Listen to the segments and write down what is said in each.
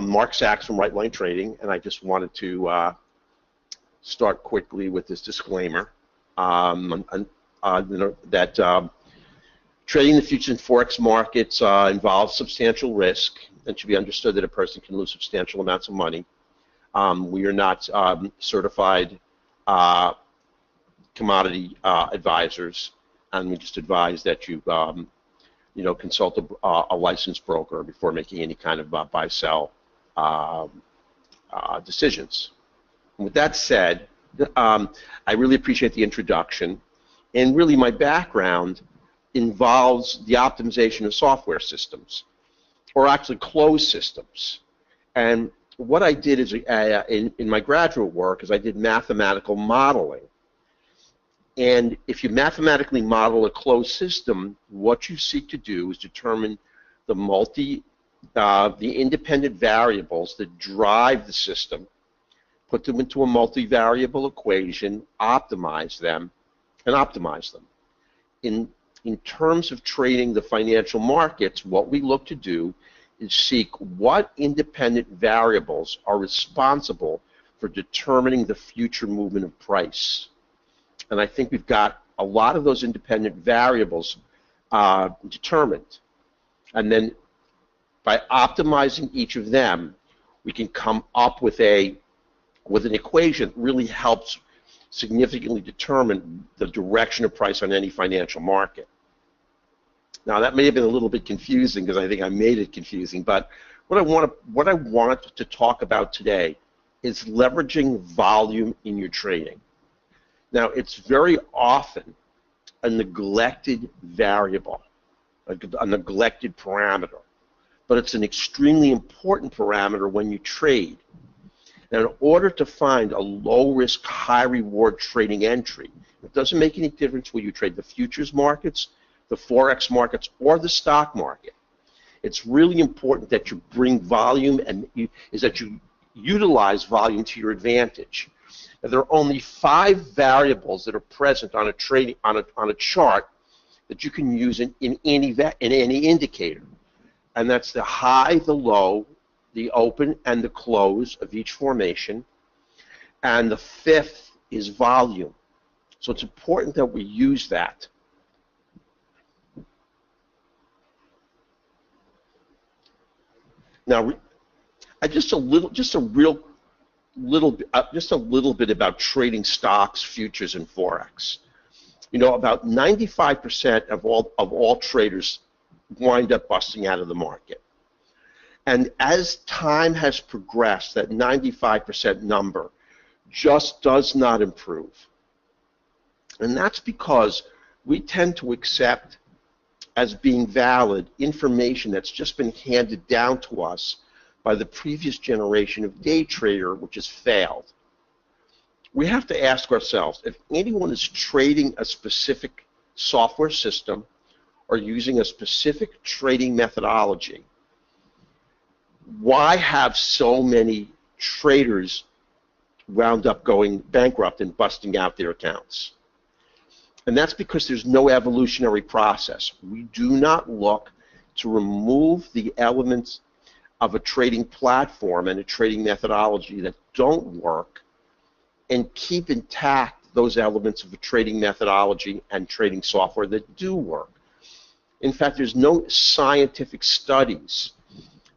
Mark Sachs from Right Line Trading, and I just wanted to start quickly with this disclaimer that trading the futures and forex markets involves substantial risk and should be understood that a person can lose substantial amounts of money. We are not certified commodity advisors, and we just advise that you consult a licensed broker before making any kind of buy-sell decisions. And with that said, I really appreciate the introduction, and really my background involves the optimization of software systems, or actually closed systems. And what I did is, in my graduate work, is I did mathematical modeling. And if you mathematically model a closed system, what you seek to do is determine the independent variables that drive the system, put them into a multivariable equation, optimize them. In terms of trading the financial markets, what we look to do is seek what independent variables are responsible for determining the future movement of price. And I think we've got a lot of those independent variables determined. And then by optimizing each of them, we can come up with an equation that really helps significantly determine the direction of price on any financial market. Now that may have been a little bit confusing because I think I made it confusing, but what I want to talk about today is leveraging volume in your trading. Now it's very often a neglected variable, a neglected parameter, but it's an extremely important parameter when you trade. Now, in order to find a low-risk, high-reward trading entry, it doesn't make any difference whether you trade the futures markets, the forex markets, or the stock market. It's really important that you bring volume and that you utilize volume to your advantage. Now, there are only 5 variables that are present on a chart that you can use in any indicator, and that's the high, the low, the open, and the close of each formation, and the 5th is volume. So it's important that we use that. Now, just a little bit about trading stocks, futures, and forex. You know, about 95% of all traders wind up busting out of the market. And as time has progressed, that 95% number just does not improve. And that's because we tend to accept as being valid information that's just been handed down to us by the previous generation of day trader, which has failed. We have to ask ourselves, if anyone is trading a specific software system or using a specific trading methodology, why have so many traders wound up going bankrupt and busting out their accounts? And that's because there's no evolutionary process. We do not look to remove the elements of a trading platform and a trading methodology that don't work and keep intact those elements of a trading methodology and trading software that do work. In fact, there's no scientific studies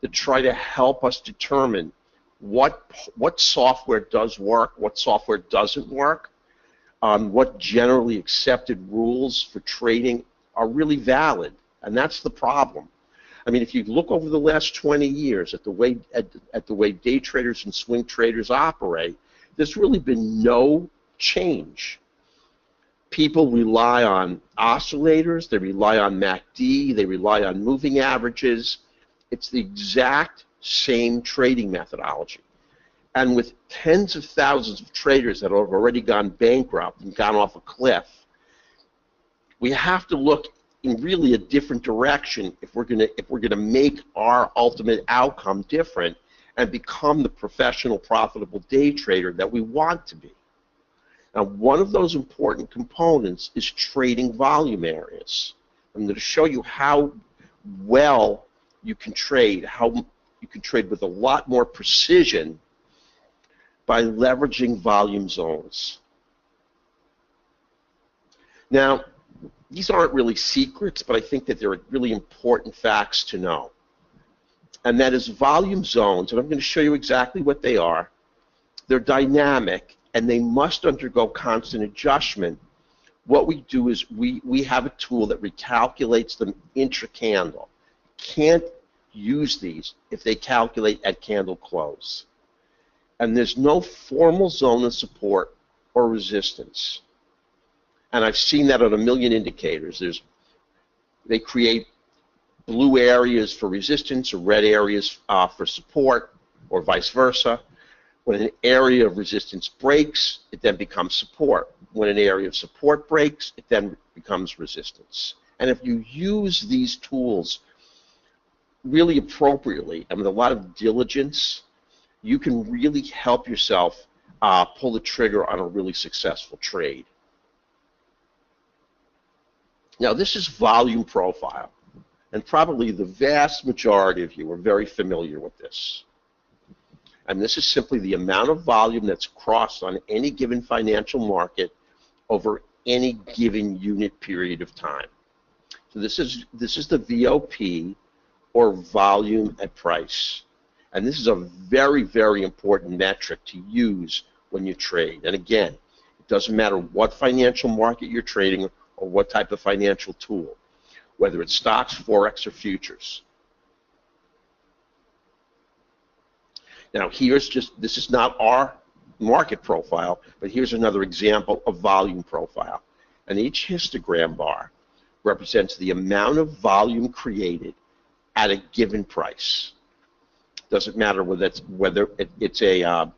that try to help us determine what software does work, what software doesn't work, what generally accepted rules for trading are really valid, and that's the problem. I mean, if you look over the last 20 years at the way day traders and swing traders operate, there's really been no change. People rely on oscillators, they rely on MACD, they rely on moving averages. It's the exact same trading methodology. And with tens of thousands of traders that have already gone bankrupt and gone off a cliff, we have to look in really a different direction if we're gonna make our ultimate outcome different and become the professional, profitable day trader that we want to be. Now, one of those important components is trading volume areas. I'm going to show you how well you can trade, how you can trade with a lot more precision by leveraging volume zones. Now, these aren't really secrets, but I think that they're really important facts to know. And that is volume zones, and I'm going to show you exactly what they are. They're dynamic, and they must undergo constant adjustment. What we do is we have a tool that recalculates them intra-candle. Can't use these if they calculate at candle close. And there's no formal zone of support or resistance. And I've seen that on a million indicators. They create blue areas for resistance or red areas for support, or vice versa. When an area of resistance breaks, it then becomes support. When an area of support breaks, it then becomes resistance. And if you use these tools really appropriately and with a lot of diligence, you can really help yourself pull the trigger on a really successful trade. Now, this is volume profile, and probably the vast majority of you are very familiar with this. And this is simply the amount of volume that's crossed on any given financial market over any given unit period of time. So this is the VOP, or volume at price. And this is a very, very important metric to use when you trade. And again, it doesn't matter what financial market you're trading or what type of financial tool, whether it's stocks, forex, or futures. Now this is not our market profile, but here's another example of volume profile. And each histogram bar represents the amount of volume created at a given price. Doesn't matter whether it's a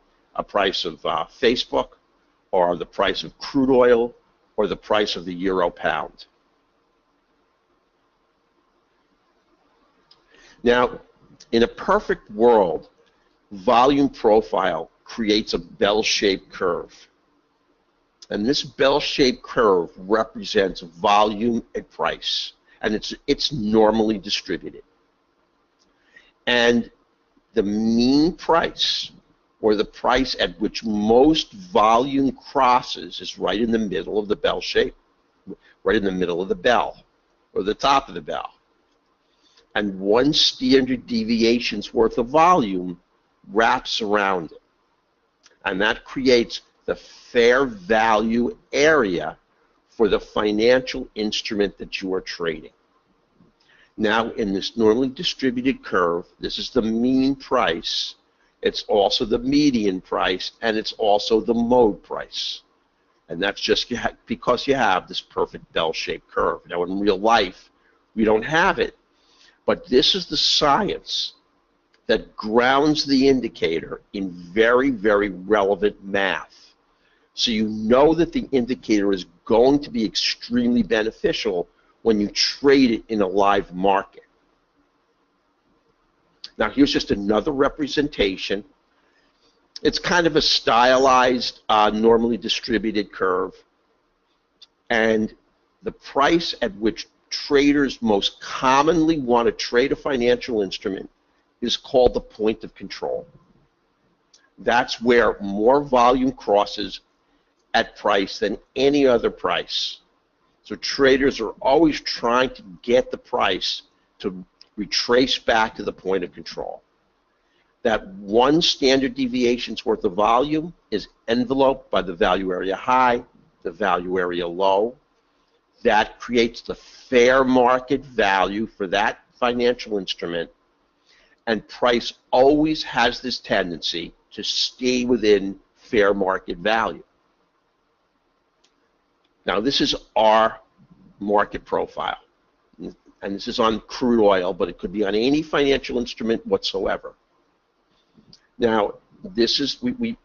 price of Facebook, or the price of crude oil, or the price of the euro pound. Now, in a perfect world, volume profile creates a bell-shaped curve. And this bell-shaped curve represents volume at price. And it's normally distributed. And the mean price, or the price at which most volume crosses, is right in the middle of the bell shape, right in the middle of the bell, or the top of the bell. And one standard deviation's worth of volume wraps around it. And that creates the fair value area for the financial instrument that you are trading. Now, in this normally distributed curve, this is the mean price. It's also the median price, and it's also the mode price. And that's just because you have this perfect bell-shaped curve. Now, in real life, we don't have it, but this is the science that grounds the indicator in very, very relevant math. So you know that the indicator is going to be extremely beneficial when you trade it in a live market. Now, here's just another representation. It's kind of a stylized, normally distributed curve. And the price at which traders most commonly want to trade a financial instrument is called the point of control. That's where more volume crosses at price than any other price. So traders are always trying to get the price to retrace back to the point of control. That one standard deviation's worth of volume is enveloped by the value area high, the value area low. That creates the fair market value for that financial instrument, and price always has this tendency to stay within fair market value. Now, this is our market profile, and this is on crude oil, but it could be on any financial instrument whatsoever. Now, this is in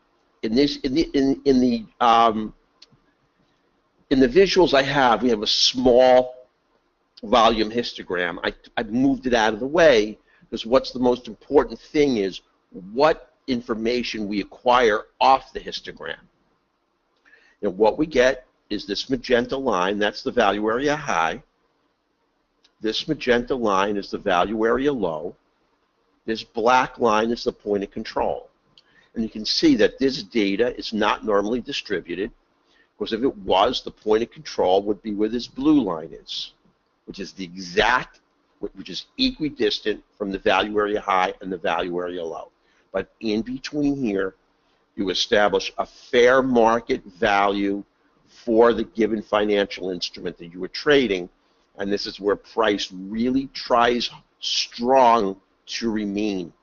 the visuals I have, we have a small volume histogram. I moved it out of the way because what's the most important thing is what information we acquire off the histogram. And what we get is this magenta line. That's the value area high. This magenta line is the value area low. This black line is the point of control. And you can see that this data is not normally distributed, because if it was, the point of control would be where this blue line is, which is the exact, which is equidistant from the value area high and the value area low. But in between here, you establish a fair market value for the given financial instrument that you were trading, and this is where price really tries strong to remain.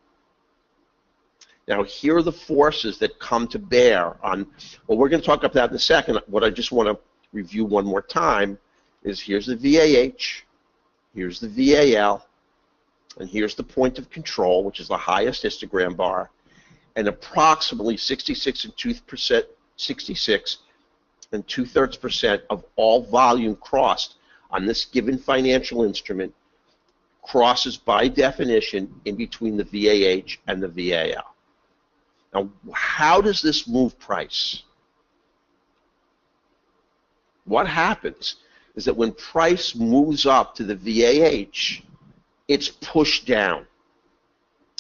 Now, here are the forces that come to bear on, well, we're going to talk about that in a second. What I just want to review one more time is here's the VAH, here's the VAL, and here's the point of control, which is the highest histogram bar, and approximately 66 and 2/3% of all volume crossed on this given financial instrument crosses by definition in between the VAH and the VAL. Now, how does this move price? What happens is that when price moves up to the VAH, it's pushed down.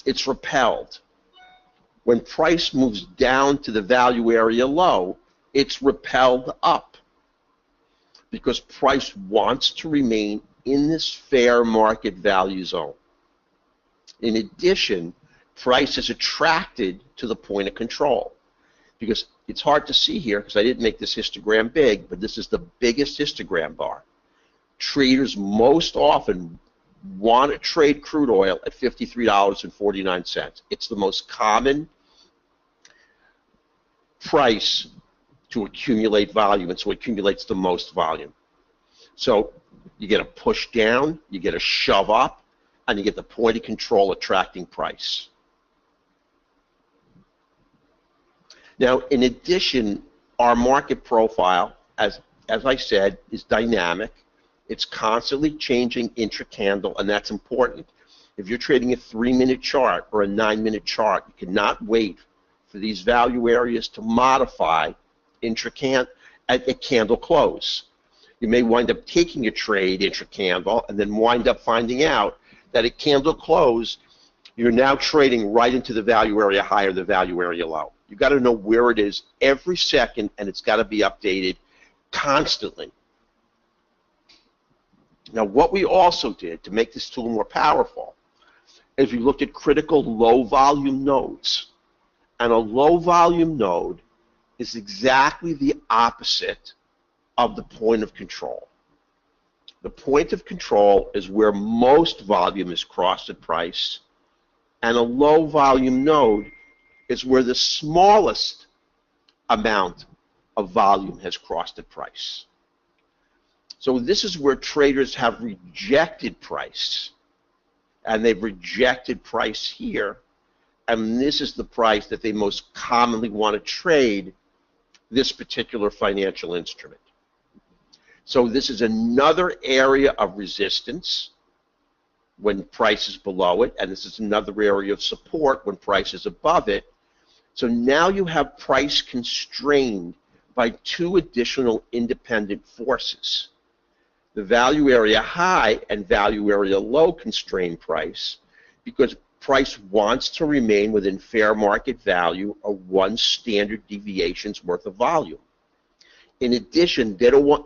It's repelled. When price moves down to the value area low, it's repelled up, because price wants to remain in this fair market value zone. In addition, price is attracted to the point of control, because it's hard to see here because I didn't make this histogram big, but this is the biggest histogram bar. Traders most often want to trade crude oil at $53.49. It's the most common price to accumulate volume, and so it accumulates the most volume. So you get a push down, you get a shove up, and you get the point of control attracting price. Now, in addition, our market profile, as I said, is dynamic. It's constantly changing intra-candle, and that's important. If you're trading a 3-minute chart or a 9-minute chart, you cannot wait for these value areas to modify at a candle close. You may wind up taking a trade intra-candle and then wind up finding out that at candle close, you're now trading right into the value area high or the value area low. You've got to know where it is every second, and it's got to be updated constantly. Now, what we also did to make this tool more powerful is we looked at critical low-volume nodes. And a low-volume node is exactly the opposite of the point of control. The point of control is where most volume is crossed at price, and a low-volume node is where the smallest amount of volume has crossed at price. So this is where traders have rejected price, and they've rejected price here, and this is the price that they most commonly want to trade this particular financial instrument. So this is another area of resistance when price is below it, and this is another area of support when price is above it. So now you have price constrained by two additional independent forces. The value area high and value area low constrain price because price wants to remain within fair market value or 1 standard deviation's worth of volume. In addition,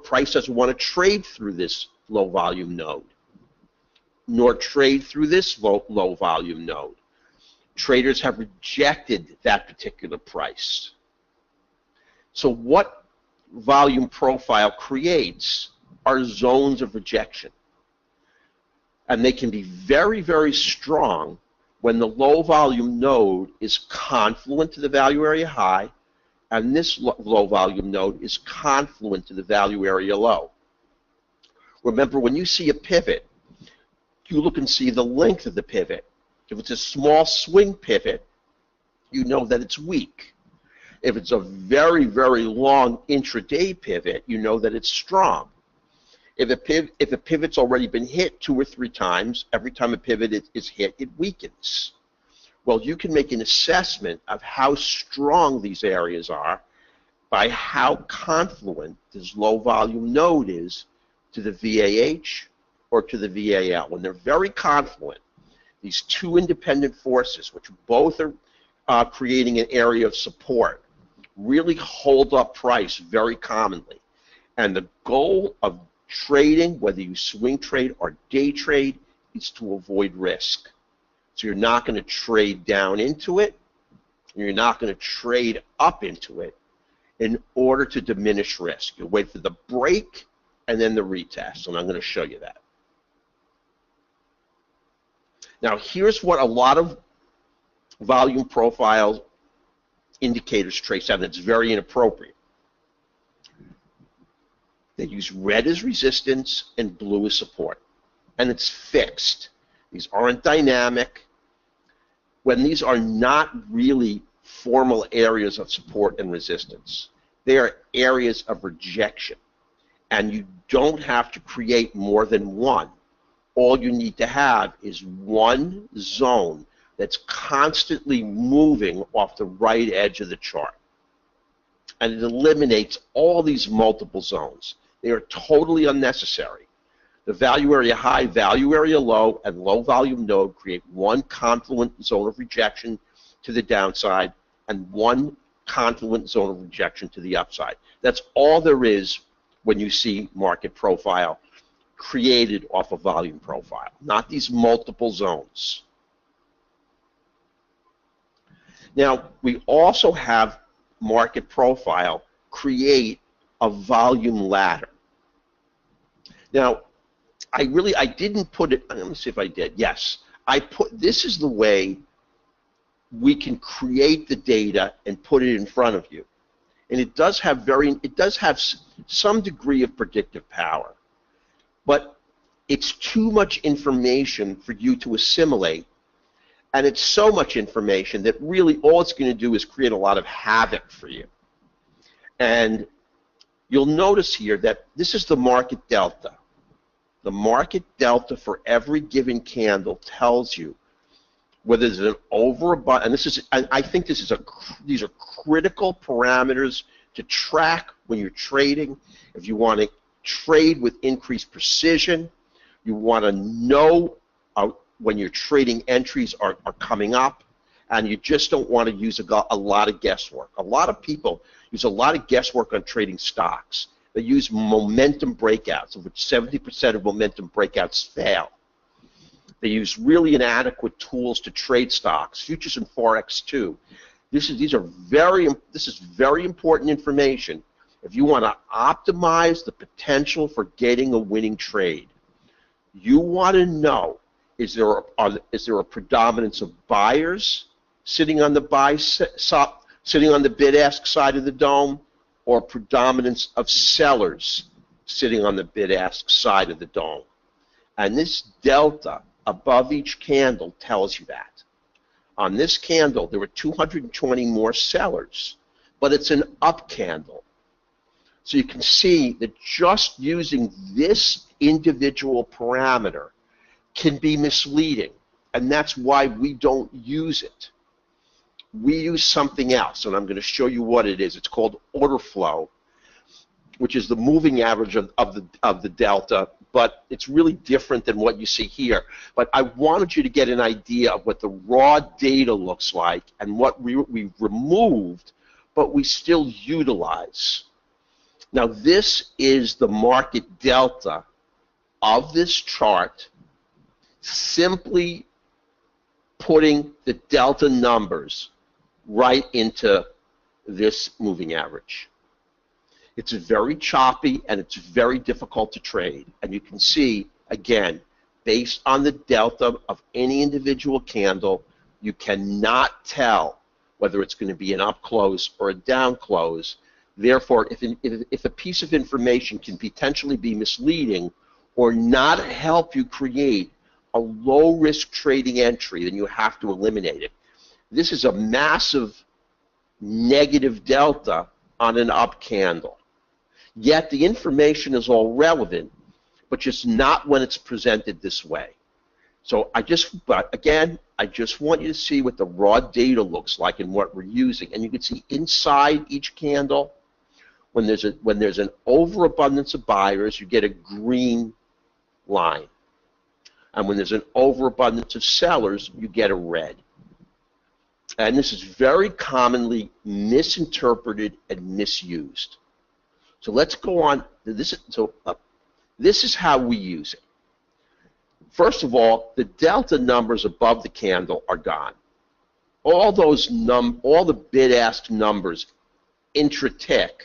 price doesn't want to trade through this low volume node, nor trade through this low volume node. Traders have rejected that particular price. So what volume profile creates are zones of rejection. And they can be very, very strong when the low volume node is confluent to the value area high, and this low volume node is confluent to the value area low. Remember, when you see a pivot, you look and see the length of the pivot. If it's a small swing pivot, you know that it's weak. If it's a very, very long intraday pivot, you know that it's strong. If a pivot's already been hit 2 or 3 times, every time a pivot is hit, it weakens. Well, you can make an assessment of how strong these areas are by how confluent this low volume node is to the VAH or to the VAL. When they're very confluent, these two independent forces, which both are creating an area of support, really hold up price very commonly. And the goal of trading, whether you swing trade or day trade, is to avoid risk. So you're not going to trade down into it, and you're not going to trade up into it in order to diminish risk. You'll wait for the break and then the retest, and I'm going to show you that. Now, here's what a lot of volume profile indicators trace out, and it's very inappropriate. They use red as resistance and blue as support, and it's fixed. These aren't dynamic. When these are not really formal areas of support and resistance, they are areas of rejection, and you don't have to create more than one. All you need to have is one zone that's constantly moving off the right edge of the chart. And it eliminates all these multiple zones. They are totally unnecessary. The value area high, value area low, and low volume node create one confluent zone of rejection to the downside and one confluent zone of rejection to the upside. That's all there is when you see market profile created off a volume profile, not these multiple zones. Now, we also have market profile create a volume ladder. Now, I didn't put it, let me see if I did. Yes, this is the way we can create the data and put it in front of you. And it does have some degree of predictive power. But it's too much information for you to assimilate, and it's so much information that really all it's going to do is create a lot of havoc for you. And you'll notice here that this is the market delta. The market delta for every given candle tells you whether there's an overabundance, and I think these are critical parameters to track when you're trading. If you want to trade with increased precision, you want to know when your trading entries are coming up, and you just don't want to use a lot of guesswork. A lot of people use a lot of guesswork on trading stocks. They use momentum breakouts, of which 70% of momentum breakouts fail. They use really inadequate tools to trade stocks, futures and forex too. This is very important information if you want to optimize the potential for getting a winning trade. You want to know, is there a predominance of buyers sitting on the sitting on the bid-ask side of the dome, or predominance of sellers sitting on the bid-ask side of the dome? And this delta above each candle tells you that. On this candle, there were 220 more sellers, but it's an up candle. So you can see that just using this individual parameter can be misleading, and that's why we don't use it. We use something else, and I'm going to show you what it is. It's called order flow, which is the moving average of the delta, but it's really different than what you see here. But I wanted you to get an idea of what the raw data looks like and what we removed, but we still utilize. Now, this is the market delta of this chart, simply putting the delta numbers right into this moving average. It's very choppy and it's very difficult to trade. And you can see, again, based on the delta of any individual candle, you cannot tell whether it's going to be an up close or a down close. Therefore, if a piece of information can potentially be misleading or not help you create a low-risk trading entry, then you have to eliminate it. This is a massive negative delta on an up candle. Yet the information is all relevant, but just not when it's presented this way. So I just want you to see what the raw data looks like and what we're using. And you can see inside each candle, when there's an overabundance of buyers, you get a green line. And when there's an overabundance of sellers, you get a red. And this is very commonly misinterpreted and misused. So let's go on. This is how we use it. First of all, the delta numbers above the candle are gone. All the bid-ask numbers intra-tick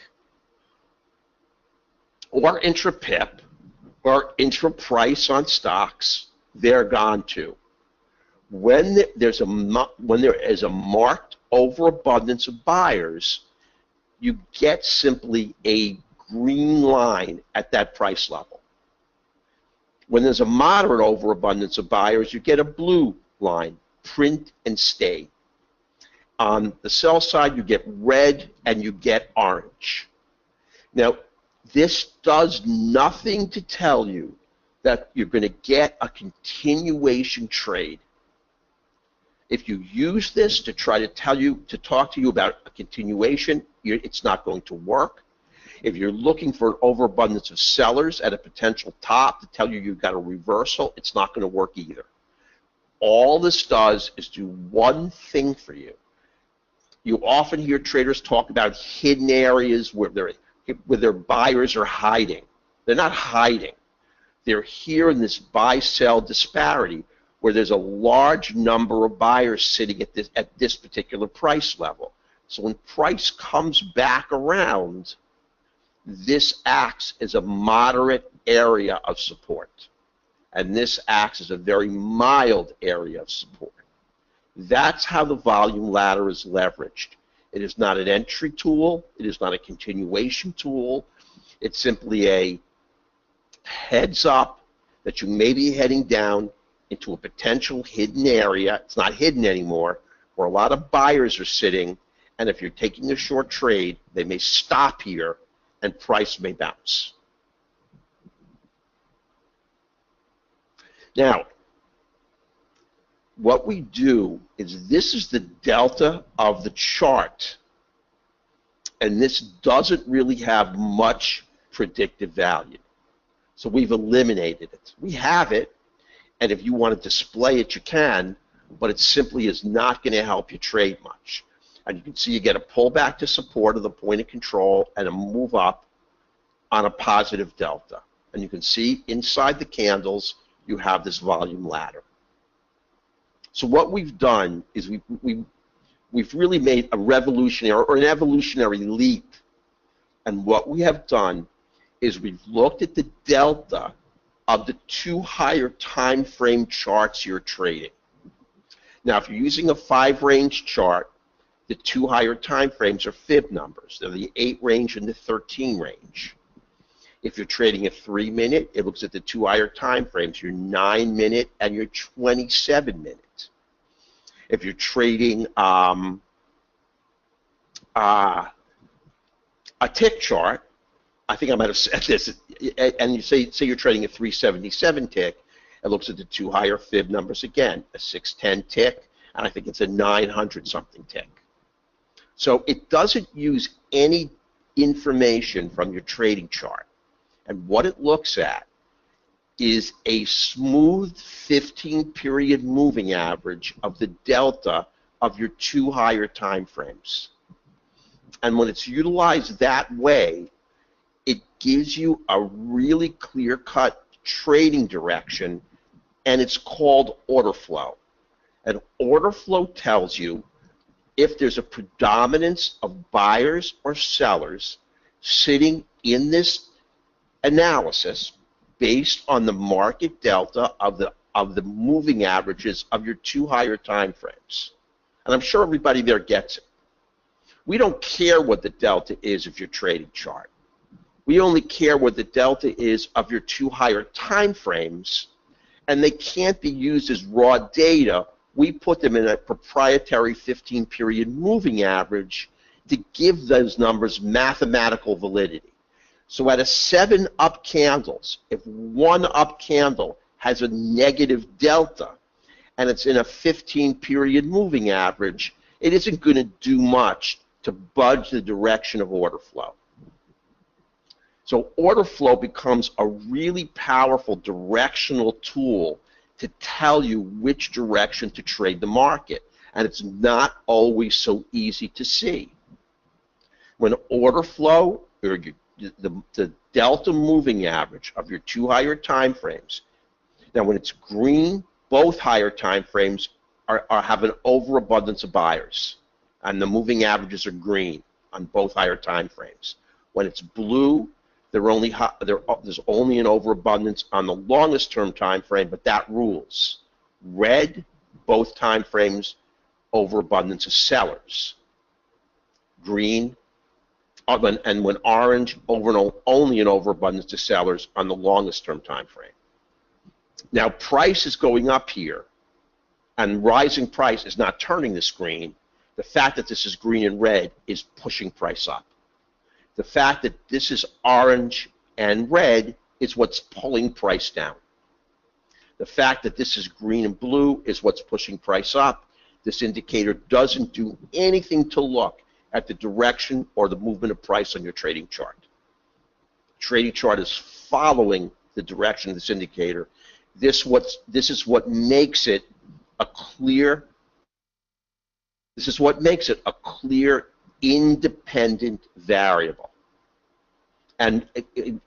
or intra-pip or intra-price on stocks, they're gone too. When there is a marked overabundance of buyers, you get simply a green line at that price level. When there's a moderate overabundance of buyers, you get a blue line, print and stay. On the sell side, you get red and you get orange. Now, this does nothing to tell you that you're going to get a continuation trade. If you use this to try to talk to you about a continuation, it's not going to work. If you're looking for an overabundance of sellers at a potential top to tell you you've got a reversal, it's not going to work either. All this does is do one thing for you. You often hear traders talk about hidden areas where their buyers are hiding. They're not hiding. They're here in this buy-sell disparity where there's a large number of buyers sitting at this particular price level. So when price comes back around, this acts as a moderate area of support. And this acts as a very mild area of support. That's how the volume ladder is leveraged. It is not an entry tool. It is not a continuation tool. It's simply a heads up that you may be heading down into a potential hidden area. It's not hidden anymore, where a lot of buyers are sitting, and if you're taking a short trade, they may stop here and price may bounce. Now, what we do is this is the delta of the chart, and this doesn't really have much predictive value. So we've eliminated it. We have it, and if you want to display it, you can, but it simply is not going to help you trade much. And you can see you get a pullback to support of the point of control and a move up on a positive delta. And you can see inside the candles, you have this volume ladder. So what we've done is we've really made a revolutionary or an evolutionary leap. And what we have done is we've looked at the delta of the two higher time frame charts you're trading. Now, if you're using a 5-range chart, the two higher time frames are fib numbers. They're the 8 range and the 13 range. If you're trading a 3-minute, it looks at the two higher time frames, your 9-minute and your 27-minute. If you're trading a tick chart, I think I might have said this, and you say you're trading a 377 tick, it looks at the two higher fib numbers again, a 610 tick, and I think it's a 900-something tick. So it doesn't use any information from your trading chart. And what it looks at is a smooth 15-period moving average of the delta of your two higher time frames. And when it's utilized that way, it gives you a really clear-cut trading direction, and it's called order flow. And order flow tells you if there's a predominance of buyers or sellers sitting in this analysis based on the market delta of the moving averages of your two higher time frames. And I'm sure everybody there gets it. We don't care what the delta is of your trading chart. We only care what the delta is of your two higher time frames, and they can't be used as raw data. We put them in a proprietary 15-period moving average to give those numbers mathematical validity. So out of 7 up candles, if one up candle has a negative delta and it's in a 15-period moving average, it isn't going to do much to budge the direction of order flow. So order flow becomes a really powerful directional tool to tell you which direction to trade the market, and it's not always so easy to see. When order flow, or the delta moving average of your two higher time frames, now when it's green, both higher time frames have an overabundance of buyers, and the moving averages are green on both higher time frames. When it's blue, there's only an overabundance on the longest term time frame, but that rules. Red, both time frames, overabundance of sellers. Green, and when orange, only an overabundance of sellers on the longest term time frame. Now price is going up here, and rising price is not turning the screen. The fact that this is green and red is pushing price up. The fact that this is orange and red is what's pulling price down. The fact that this is green and blue is what's pushing price up. This indicator doesn't do anything to look at the direction or the movement of price on your trading chart. The trading chart is following the direction of this indicator. This is what makes it a clear independent variable, and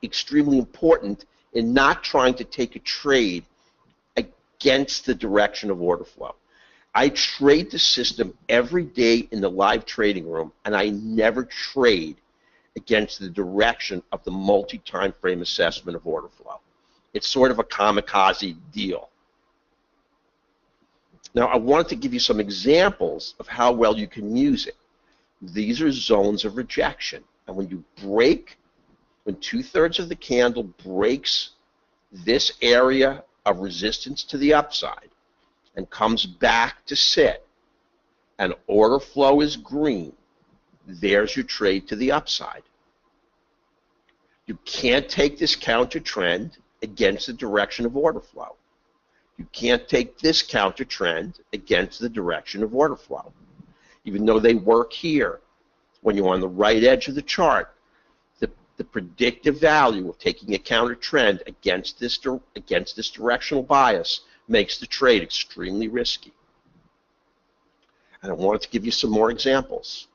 extremely important in not trying to take a trade against the direction of order flow. I trade the system every day in the live trading room, and I never trade against the direction of the multi-time frame assessment of order flow. It's sort of a kamikaze deal. Now, I wanted to give you some examples of how well you can use it. These are zones of rejection, and when you break, when 2/3 of the candle breaks this area of resistance to the upside and comes back to sit, and order flow is green, there's your trade to the upside. You can't take this counter trend against the direction of order flow. You can't take this counter trend against the direction of order flow. Even though they work here, when you're on the right edge of the chart, the predictive value of taking a counter trend against this directional bias makes the trade extremely risky. And I wanted to give you some more examples.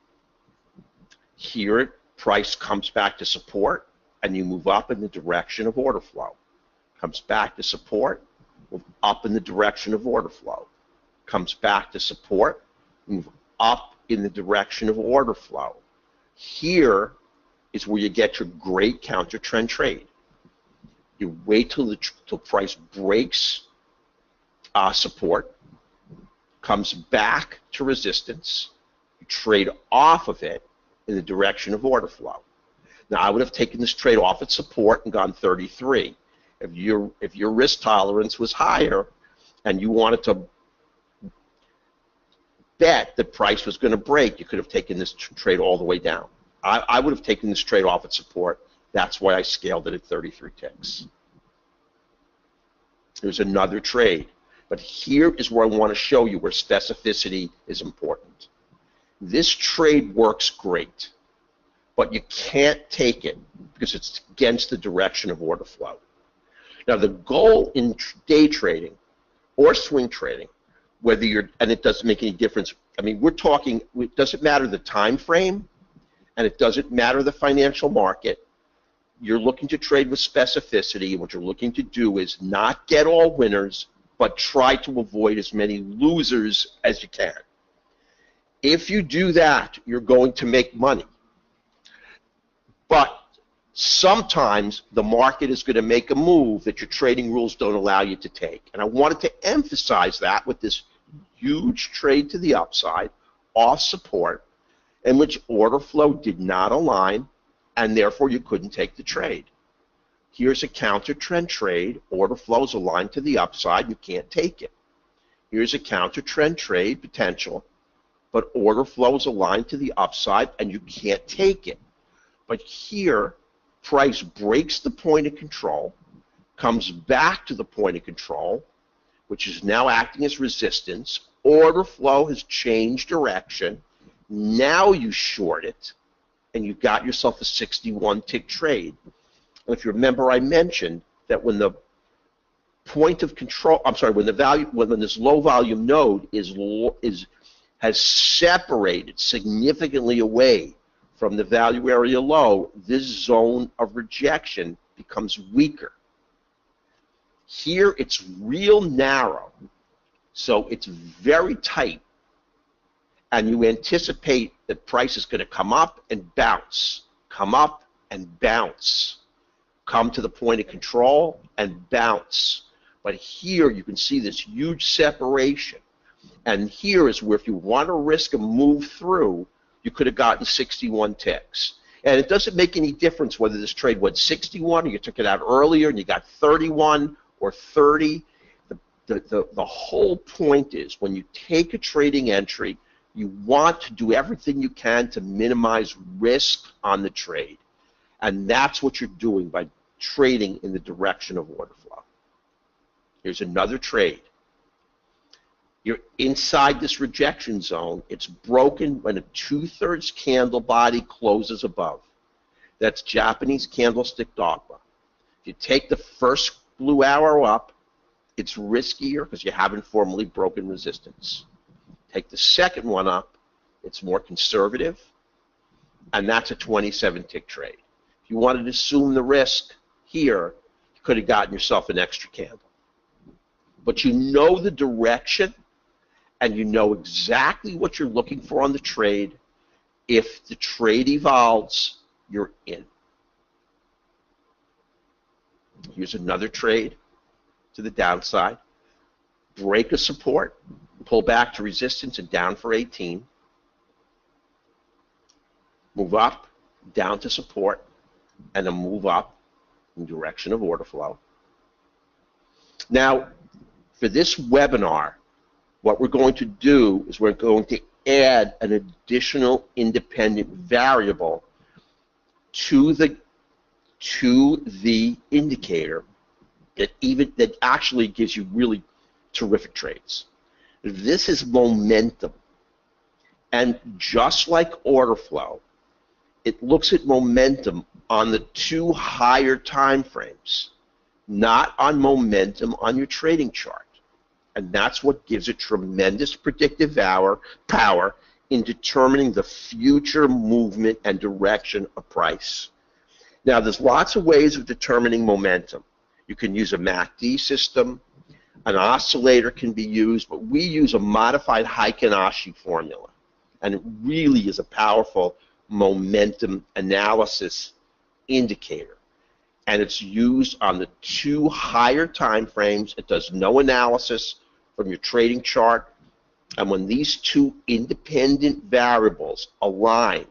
Here, price comes back to support, and you move up in the direction of order flow. Comes back to support, move up in the direction of order flow. Comes back to support, move up in the direction of order flow. Here is where you get your great counter trend trade. You wait till price breaks support, comes back to resistance, you trade off of it in the direction of order flow. Now, I would have taken this trade off at support and gone 33. If your risk tolerance was higher and you wanted to bet that price was going to break, you could have taken this trade all the way down. I would have taken this trade off at support. That's why I scaled it at 33 ticks. There's another trade. But here is where I want to show you where specificity is important. This trade works great, but you can't take it because it's against the direction of order flow. Now, the goal in day trading or swing trading, whether you're, and it doesn't make any difference. I mean, we're talking, it doesn't matter the time frame, and it doesn't matter the financial market. You're looking to trade with specificity, and what you're looking to do is not get all winners, but try to avoid as many losers as you can. If you do that, you're going to make money. But sometimes the market is going to make a move that your trading rules don't allow you to take. And I wanted to emphasize that with this huge trade to the upside, off support, in which order flow did not align, and therefore you couldn't take the trade. Here's a counter trend trade. Order flow is aligned to the upside. You can't take it. Here's a counter trend trade potential, but order flow is aligned to the upside, and you can't take it. But here, price breaks the point of control, comes back to the point of control, which is now acting as resistance. Order flow has changed direction. Now you short it, and you've got yourself a 61 tick trade. And if you remember, I mentioned that when the point of control, I'm sorry, when the value, when this low volume node has separated significantly away from the value area low, this zone of rejection becomes weaker. Here it's real narrow, so it's very tight, and you anticipate that price is going to come up and bounce, come up and bounce, come to the point of control and bounce. But here you can see this huge separation. And here is where if you want to risk a move through, you could have gotten 61 ticks. And it doesn't make any difference whether this trade went 61 or you took it out earlier and you got 31 or 30. The whole point is when you take a trading entry, you want to do everything you can to minimize risk on the trade. And that's what you're doing by trading in the direction of order flow. Here's another trade. You're inside this rejection zone. It's broken when a 2/3 candle body closes above. That's Japanese candlestick dogma. If you take the first blue arrow up, it's riskier because you haven't formally broken resistance. Take the second one up, it's more conservative, and that's a 27-tick trade. If you wanted to assume the risk here, you could have gotten yourself an extra candle. But you know the direction, and you know exactly what you're looking for on the trade. If the trade evolves, you're in. Here's another trade to the downside. Break a support, pull back to resistance and down for 18. Move up, down to support, and then move up in the direction of order flow. Now, for this webinar, what we're going to do is we're going to add an additional independent variable to the indicator that actually gives you really terrific trades. This is momentum. And just like order flow, it looks at momentum on the 2 higher time frames, not on momentum on your trading chart. And that's what gives it tremendous predictive power in determining the future movement and direction of price. Now, there's lots of ways of determining momentum. You can use a MACD system. An oscillator can be used, but we use a modified Heikin-Ashi formula. And it really is a powerful momentum analysis indicator. And it's used on the 2 higher time frames. It does no analysis from your trading chart. And when these 2 independent variables align,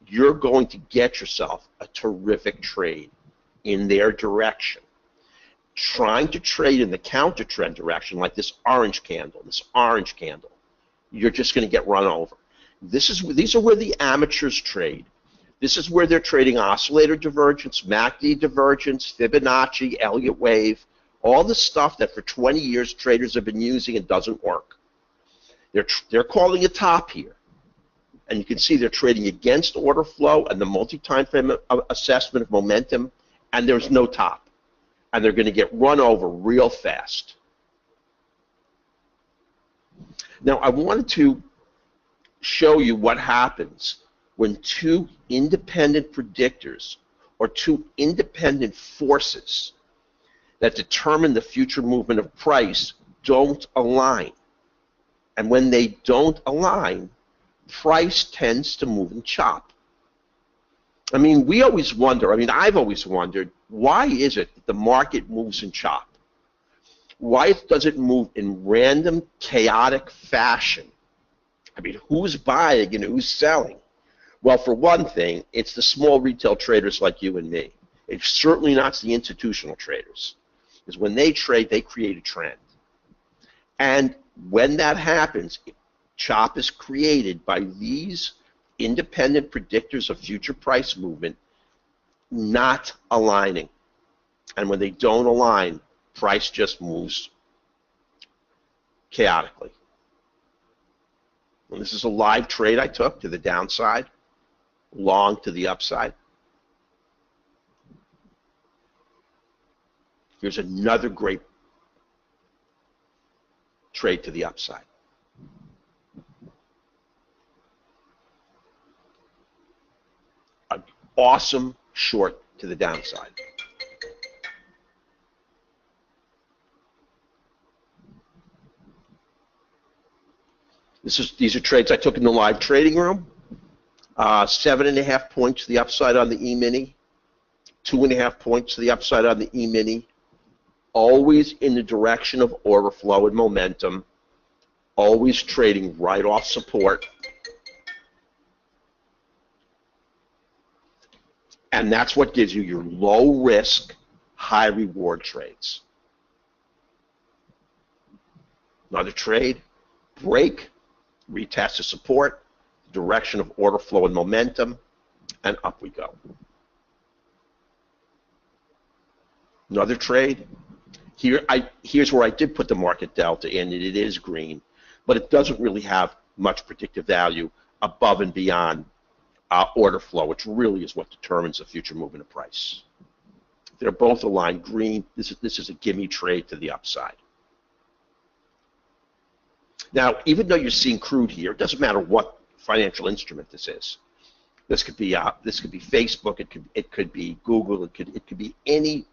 you're going to get yourself a terrific trade in their direction. Trying to trade in the counter trend direction, like this orange candle, you're just going to get run over. These are where the amateurs trade. This is where they're trading oscillator divergence, MACD divergence, Fibonacci, Elliott wave, all the stuff that for 20 years traders have been using and doesn't work. They're calling a top here. And you can see they're trading against order flow and the multi-time frame assessment of momentum, and there's no top. And they're going to get run over real fast. Now, I wanted to show you what happens when 2 independent predictors or 2 independent forces that determine the future movement of price don't align. And when they don't align, price tends to move and chop. I mean, we always wonder, I've always wondered, why is it that the market moves and chop? Why does it move in random, chaotic fashion? Who's buying and who's selling? Well, for one thing, it's the small retail traders like you and me. It's certainly not the institutional traders. Because when they trade, they create a trend. And when that happens, chop is created by these independent predictors of future price movement not aligning. And when they don't align, price just moves chaotically. And this is a live trade I took to the downside, long to the upside. Here's another great trade to the upside. An awesome short to the downside. These are trades I took in the live trading room. 7.5 points to the upside on the E-mini, 2.5 points to the upside on the E-mini, always in the direction of order flow and momentum, always trading right off support. And that's what gives you your low risk, high reward trades. Another trade, break, retest to support, direction of order flow and momentum, and up we go. Another trade. Here's where I did put the market delta in, and it is green, but it doesn't really have much predictive value above and beyond order flow, which really is what determines the future movement of price. They're both aligned green. This is a gimme trade to the upside. Now, even though you're seeing crude here, it doesn't matter what financial instrument this is. This could be Facebook. It could be Google. It could be any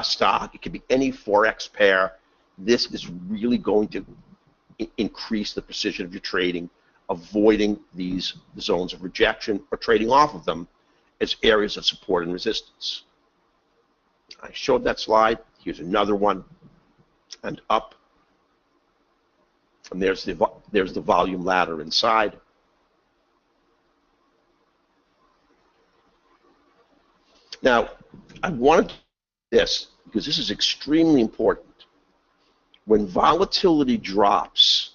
stock. It could be any forex pair. This is really going to increase the precision of your trading, avoiding these zones of rejection or trading off of them as areas of support and resistance. I showed that slide. Here's another one, and up. And there's the volume ladder inside. Now, I wanted this because this is extremely important. When volatility drops,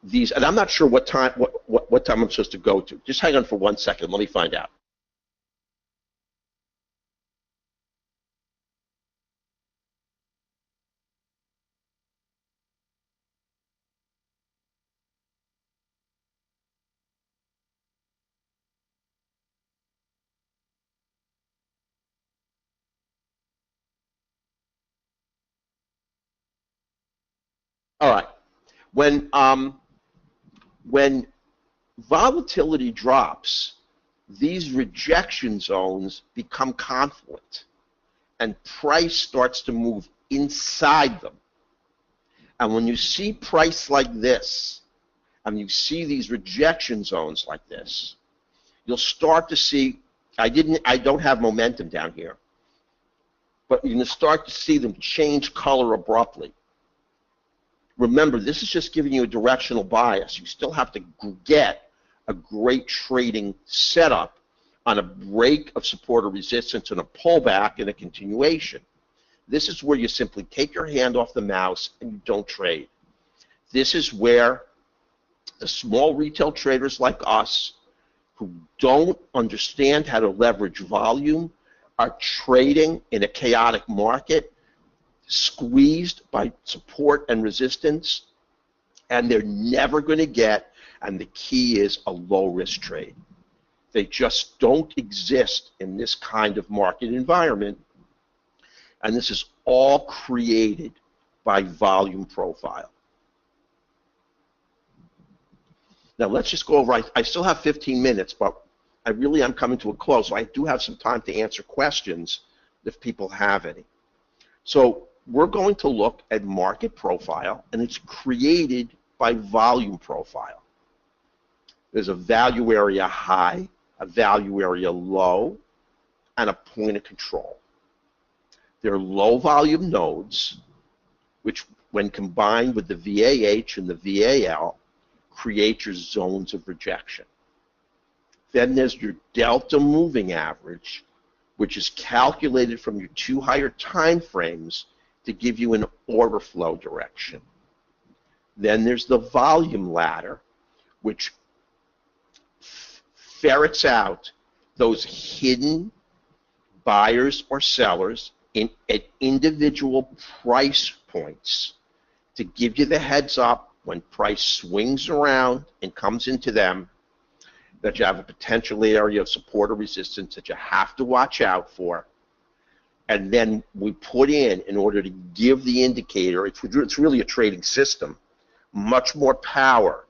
these, and I'm not sure what time I'm supposed to go to. Just hang on for 1 second. Let me find out. All right. When volatility drops, these rejection zones become confluent, and price starts to move inside them. And when you see price like this, and you see these rejection zones like this, you'll start to see, I don't have momentum down here, but you're going to start to see them change color abruptly. Remember, this is just giving you a directional bias. You still have to get a great trading setup on a break of support or resistance and a pullback and a continuation. This is where you simply take your hand off the mouse and you don't trade. This is where the small retail traders like us who don't understand how to leverage volume are trading in a chaotic market, squeezed by support and resistance, and they're never going to get, and the key is a low-risk trade. They just don't exist in this kind of market environment, and this is all created by volume profile. Now let's just go over, I still have 15 minutes, but I really am coming to a close, so I do have some time to answer questions if people have any. So we're going to look at market profile, and it's created by volume profile. There's a value area high, a value area low, and a point of control. There are low volume nodes, which when combined with the VAH and the VAL, create your zones of rejection. Then there's your delta moving average, which is calculated from your two higher time frames to give you an order flow direction. Then there's the volume ladder, which ferrets out those hidden buyers or sellers at individual price points to give you the heads up when price swings around and comes into them that you have a potential area of support or resistance that you have to watch out for. And then we put in order to give the indicator, it's really a trading system, much more power,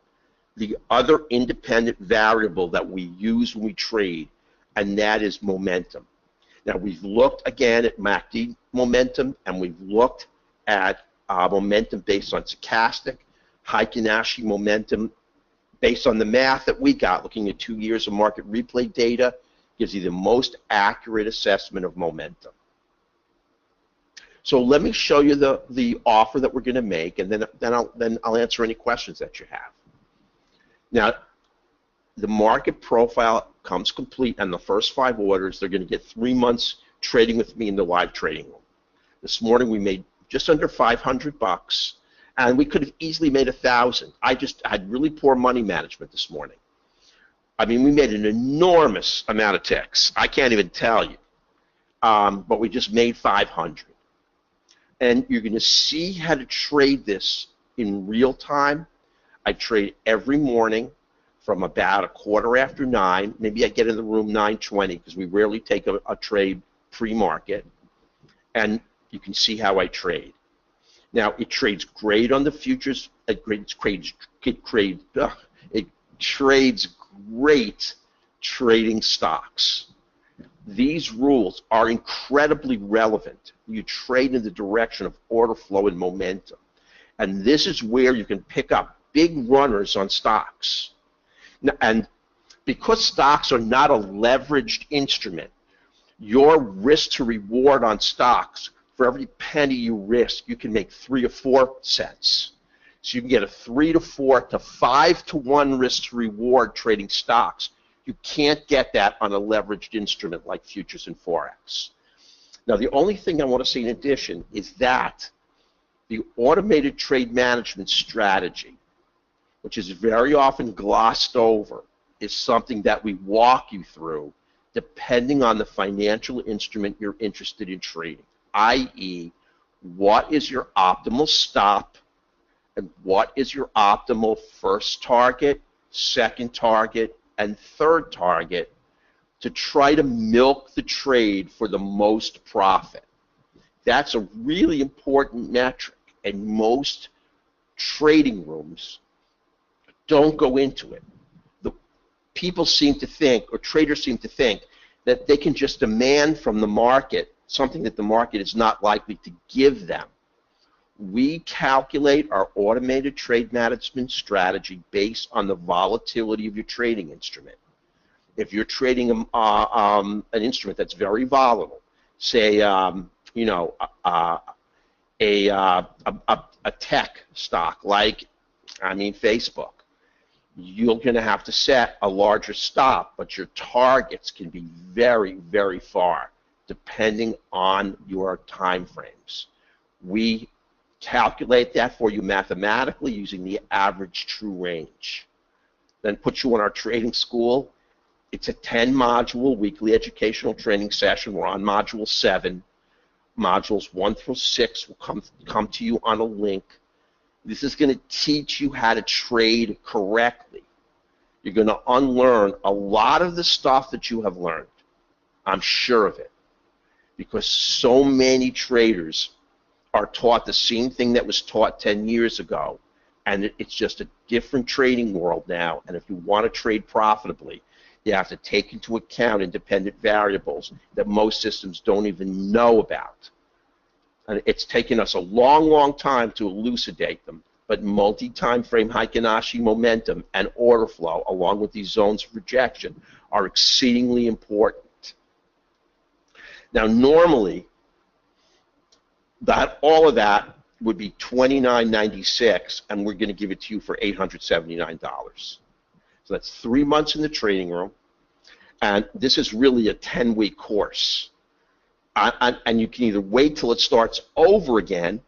the other independent variable that we use when we trade, and that is momentum. Now, we've looked again at MACD momentum, and we've looked at momentum based on stochastic, Heikin-Ashi momentum based on the math that we got, looking at 2 years of market replay data, gives you the most accurate assessment of momentum. So let me show you the offer that we're going to make, and then I'll answer any questions that you have. Now, the market profile comes complete, and the first 5 orders, they're going to get 3 months trading with me in the live trading room. This morning we made just under $500, and we could have easily made 1,000. I just had really poor money management this morning. I mean, we made an enormous amount of ticks. I can't even tell you, but we just made 500. And you're going to see how to trade this in real time. I trade every morning from about 9:15. Maybe I get in the room 9:20 because we rarely take a trade pre-market. And you can see how I trade. Now, it trades great on the futures. It trades great trading stocks. These rules are incredibly relevant. You trade in the direction of order flow and momentum. And this is where you can pick up big runners on stocks. Now, and because stocks are not a leveraged instrument, your risk to reward on stocks, for every penny you risk, you can make 3 or 4 cents. So you can get a 3 to 4 to 5 to 1 risk to reward trading stocks. You can't get that on a leveraged instrument like futures and Forex. Now, the only thing I want to say in addition is that the automated trade management strategy, which is very often glossed over, is something that we walk you through depending on the financial instrument you're interested in trading, i.e., what is your optimal stop and what is your optimal first target, second target, and third target to try to milk the trade for the most profit. That's a really important metric, and most trading rooms don't go into it. The people seem to think, or traders seem to think, that they can just demand from the market something that the market is not likely to give them. We calculate our automated trade management strategy based on the volatility of your trading instrument. If you're trading an instrument that's very volatile, say, you know, a tech stock like, Facebook, you're going to have to set a larger stop, but your targets can be very, very far depending on your time frames. We calculate that for you mathematically using the average true range. Then put you in our trading school. It's a 10-module weekly educational training session. We're on module 7. Modules 1 through 6 will come to you on a link. This is going to teach you how to trade correctly. You're going to unlearn a lot of the stuff that you have learned. I'm sure of it. Because so many traders are taught the same thing that was taught 10 years ago. And it's just a different trading world now. And if you want to trade profitably, you have to take into account independent variables that most systems don't even know about. And it's taken us a long, long time to elucidate them. But multi-time frame Heikin-Ashi momentum and order flow, along with these zones of rejection, are exceedingly important. Now, normally, all of that would be $29.96, and we're going to give it to you for $879. So that's 3 months in the trading room, and this is really a 10-week course. And you can either wait till it starts over again,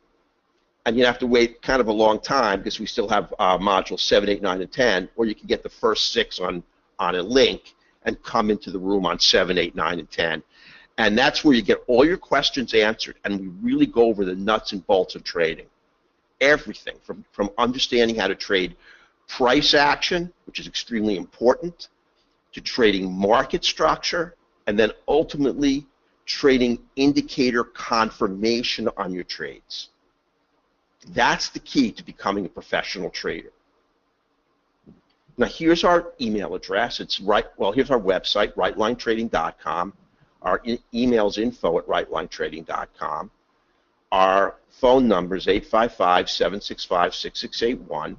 and you have to wait kind of a long time because we still have modules 7, 8, 9, and 10, or you can get the first 6 on a link and come into the room on 7, 8, 9, and 10. And that's where you get all your questions answered, and we really go over the nuts and bolts of trading. Everything from understanding how to trade price action, which is extremely important, to trading market structure, and then ultimately trading indicator confirmation on your trades. That's the key to becoming a professional trader. Now here's our email address. Here's our website, rightlinetrading.com. Our email is info@rightlinetrading.com. Our phone number is 855-765-6681.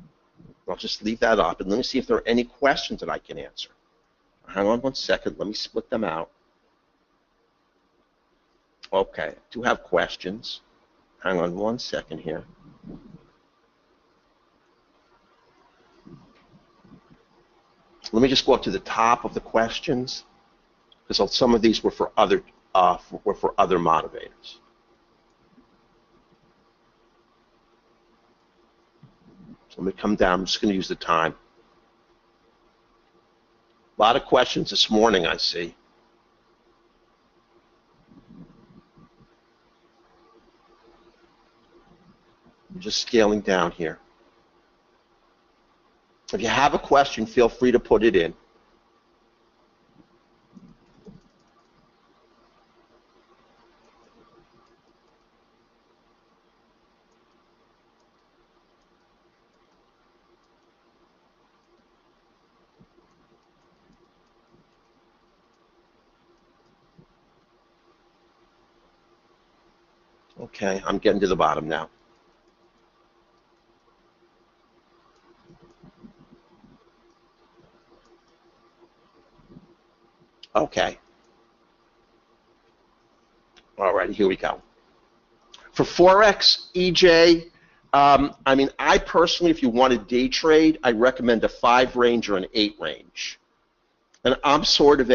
I'll just leave that up, and let me see if there are any questions that I can answer. Hang on one second. Let me split them out. Okay, I do have questions. Hang on one second here. Let me just go up to the top of the questions, because some of these were for other motivators. So let me come down. I'm just going to use the time. A lot of questions this morning, I see. I'm just scaling down here. If you have a question, feel free to put it in. Okay, I'm getting to the bottom now. Okay. All right, here we go. For Forex, EJ, I mean, I personally, if you want to day trade, I recommend a 5 range or an 8 range. And I'm sort of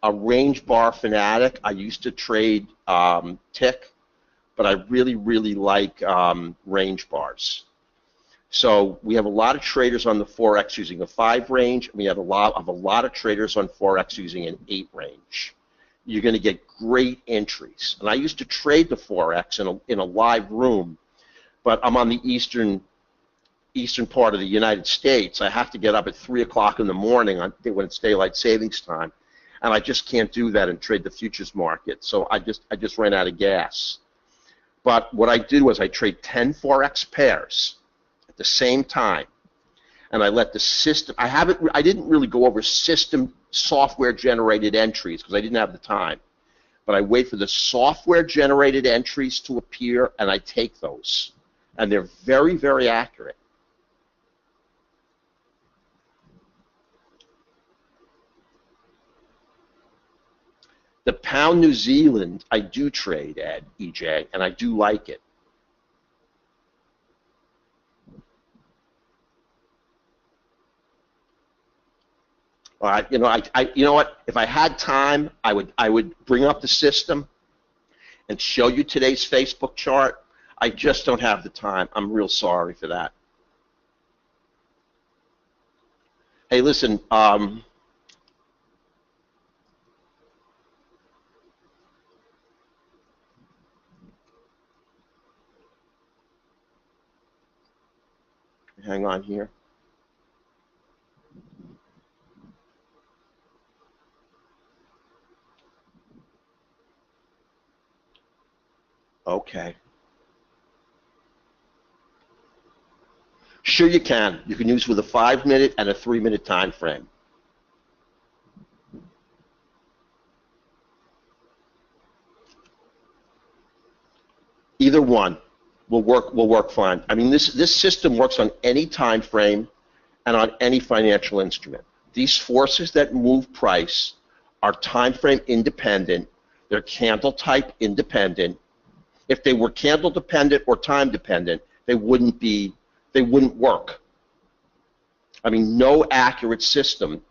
a range bar fanatic. I used to trade tick, but I really, really like range bars. So we have a lot of traders on the Forex using a 5 range, and we have a lot of traders on Forex using an 8 range. You're going to get great entries. And I used to trade the Forex in a live room, but I'm on the eastern part of the United States. I have to get up at 3 o'clock in the morning when it's daylight savings time, and I just can't do that and trade the futures market. So I just ran out of gas. But what I did was I trade 10 Forex pairs at the same time, and I let the system. I didn't really go over system software generated entries because I didn't have the time. But I wait for the software generated entries to appear, and I take those, and they're very, very accurate. The pound New Zealand, I do trade at EJ, and I do like it. You know what? If I had time, I would bring up the system and show you today's Facebook chart. I just don't have the time. I'm real sorry for that. Hey, listen. Hang on here. Okay. Sure you can. You can use with a 5-minute and a 3-minute time frame. Either one will work fine. I mean, this system works on any time frame and on any financial instrument. These forces that move price are time frame independent. They're candle type independent. If they were candle dependent or time dependent, they wouldn't work. I mean, no accurate system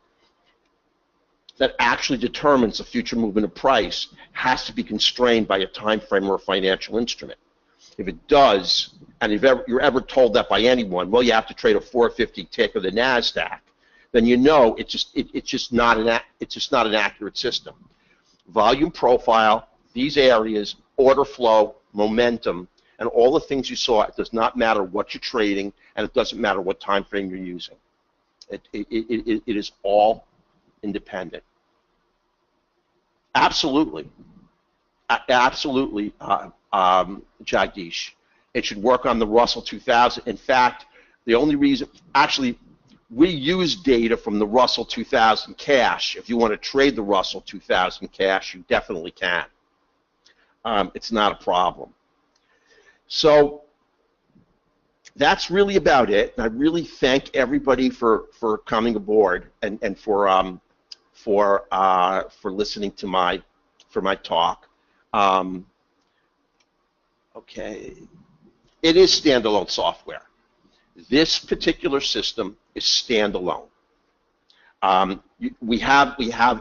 that actually determines the future movement of price has to be constrained by a time frame or a financial instrument. If it does, and if you're ever told that by anyone, well, you have to trade a 450 tick or the NASDAQ, then you know it's just not an accurate system. Volume profile, these areas, order flow, momentum, and all the things you saw, it does not matter what you're trading, and it doesn't matter what time frame you're using. It is all independent. Absolutely. Absolutely, Jagdish. It should work on the Russell 2000. In fact, the only reason, actually, we use data from the Russell 2000 cash. If you want to trade the Russell 2000 cash, you definitely can. It's not a problem. So that's really about it. And I really thank everybody for coming aboard and for listening to my talk. Okay, it is standalone software. This particular system is standalone. We have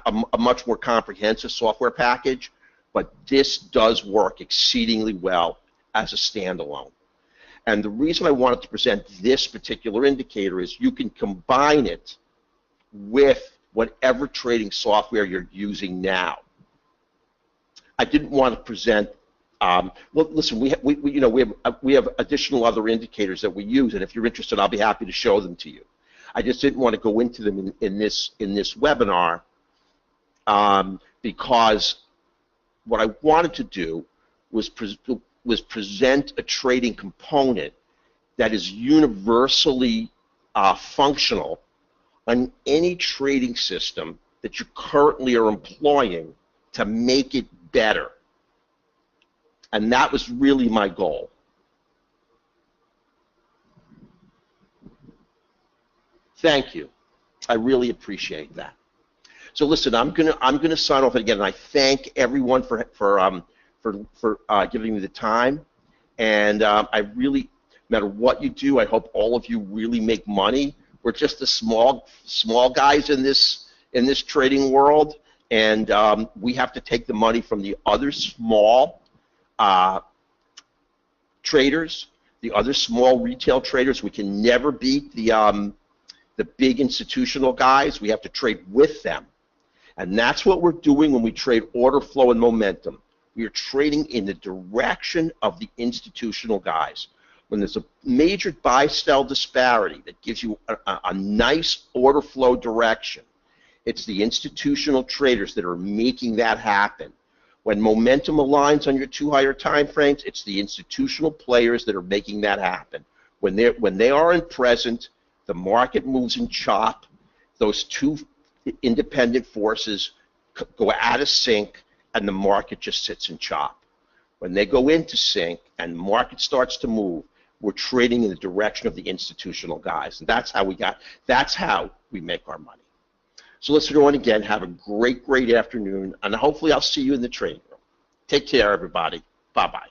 a much more comprehensive software package, but this does work exceedingly well as a standalone. And the reason I wanted to present this particular indicator is you can combine it with whatever trading software you're using now. I didn't want to present. Well, listen, we have additional other indicators that we use, and if you're interested, I'll be happy to show them to you. I just didn't want to go into them in this webinar because what I wanted to do was present a trading component that is universally functional on any trading system that you currently are employing to make it better. And that was really my goal. Thank you. I really appreciate that. So listen, I'm gonna sign off again. And I thank everyone for giving me the time. And I really, no matter what you do, I hope all of you really make money. We're just the small guys in this trading world, and we have to take the money from the other small traders, the other small retail traders. We can never beat the big institutional guys. We have to trade with them, and that's what we're doing when we trade order flow and momentum. We are trading in the direction of the institutional guys. When there's a major buy-sell disparity that gives you a nice order flow direction, it's the institutional traders that are making that happen. When momentum aligns on your two higher time frames, it's the institutional players that are making that happen. When they are in present, the market moves in chop. Those two independent forces go out of sync, and the market just sits in chop. When they go into sync and the market starts to move, we're trading in the direction of the institutional guys, and that's how we make our money. So let's everyone again have a great afternoon, and hopefully I'll see you in the trading room. Take care, everybody. Bye-bye.